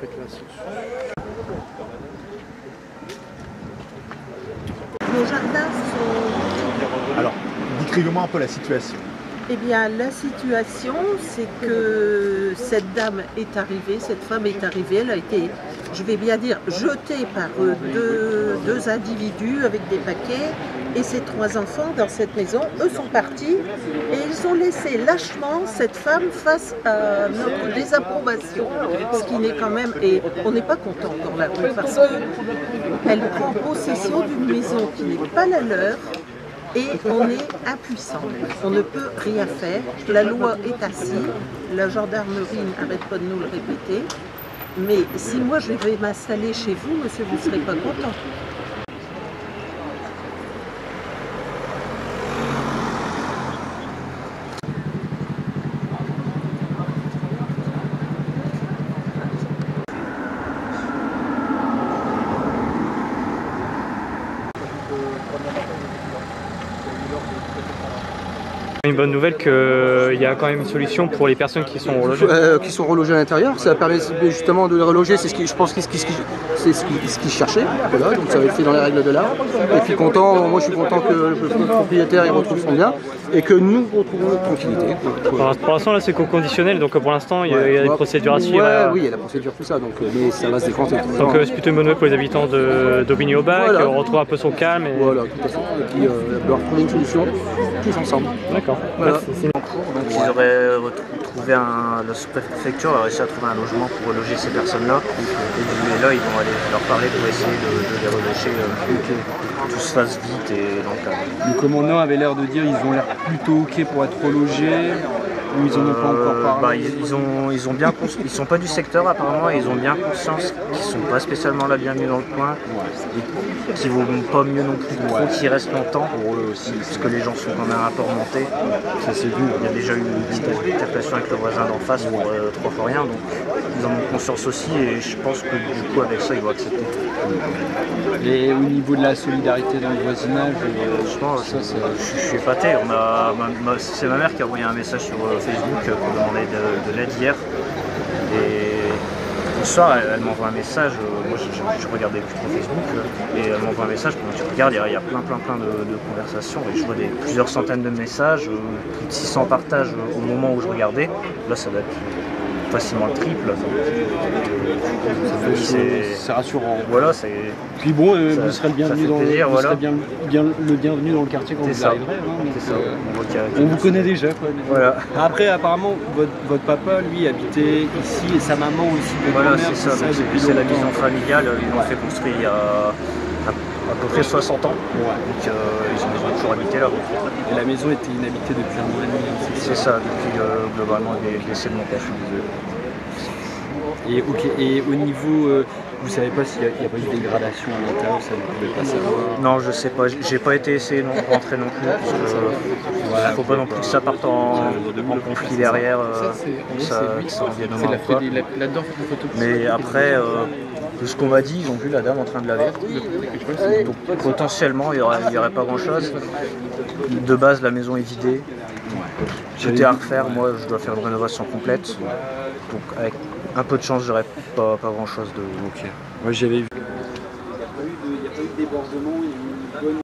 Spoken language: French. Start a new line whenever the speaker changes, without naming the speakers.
Faites l'ascension.
Nos jardins sont...
Alors, décrivez-moi un peu la situation.
Eh bien, la situation, c'est que cette dame est arrivée, cette femme est arrivée, elle a été, je vais bien dire, jetée par deux individus avec des paquets et ses 3 enfants dans cette maison. Eux sont partis et ils ont laissé lâchement cette femme face à notre désapprobation, ce qui n'est quand même, et on n'est pas content dans la rue parce qu'elle prend possession d'une maison qui n'est pas la leur. Et on est impuissant, on ne peut rien faire, la loi est assise, la gendarmerie n'arrête pas de nous le répéter, mais si moi je vais m'installer chez vous, monsieur, vous ne serez pas content.
Une bonne nouvelle qu'il y a quand même une solution pour les personnes qui sont relogées.
Qui sont relogées à l'intérieur, ça permet justement de les reloger, c'est ce qui, je pense, c'est ce qu'ils cherchaient. Voilà, donc ça va être fait dans les règles de l'art. Et puis content, moi je suis content que le propriétaire il retrouve son bien et que nous retrouvons notre tranquillité.
Pour l'instant là c'est co-conditionnel, donc pour l'instant il y a des procédures à suivre.
Oui, il y a la procédure, tout ça, donc, mais ça va se décanter.
Donc c'est plutôt une bonne nouvelle pour les habitants d'Aubigny-au-Bac, voilà. On retrouve un peu son calme. Et...
Voilà, tout à fait. Et puis leur trouver une solution tous ensemble.
D'accord.
Voilà.
Donc ils auraient trouvé la sous-préfecture a réussi à trouver un logement pour reloger ces personnes-là. Et là, ils vont aller leur parler pour essayer de les reloger, que tout se fasse vite et dans le cadre.
Le commandant avait l'air de dire qu'ils ont l'air plutôt ok pour être relogés. Ou ils en ont pas encore parlé.
Ils sont pas du secteur apparemment, et ils ont bien conscience qu'ils sont pas spécialement la bienvenue dans le coin, et qu'ils vaut pas mieux non plus trop qu'ils restent longtemps pour eux aussi, parce que les gens sont quand même un peu remontés. Ça c'est dur. Il y a déjà eu une petite altercation avec le voisin d'en face pour 3 fois rien, donc ils en ont conscience aussi, et je pense que du coup avec ça ils vont accepter.
Et au niveau de la solidarité dans le voisinage,
je suis épaté. C'est ma mère qui a envoyé un message sur Facebook pour demander de l'aide hier. Et le soir, elle m'envoie un message. Moi, je regardais plus trop Facebook. Et elle m'envoie un message. Quand tu regardes, il y a plein de conversations. Et je vois plusieurs centaines de messages, plus de 600 partages au moment où je regardais. Là, ça doit être facilement le triple.
C'est rassurant.
Voilà,
puis bon, vous serez le bienvenu le bienvenu dans le quartier quand vous arriverez. On vous connaît déjà, quoi.
Voilà.
Après, apparemment, votre papa, lui, habitait ici et sa maman aussi.
Voilà, c'est ça. C'est la maison familiale. Ils l'ont fait construire il y a à peu près 60 ans.
Ouais.
Donc ils ont toujours habité là.
Et la maison était inhabitée depuis 1 an et demi.
C'est ça, depuis globalement le décès de mon père.
Et ok, et au niveau, vous savez pas s'il n'y a pas eu de dégradation à l'intérieur, ça vous pouvez pas savoir?
Non, je sais pas, j'ai pas été essayé de rentrer non plus, parce que faut pas non plus que ça parte en conflit derrière, ça en vienne au moins quoi. Mais après, de ce qu'on m'a dit, ils ont vu la dame en train de laver, donc potentiellement il y aurait pas grand chose. De base la maison est vidée, tout est à refaire, moi je dois faire une rénovation complète, donc avec un peu de chance, j'aurais pas grand chose de...
Ok. Moi j'avais vu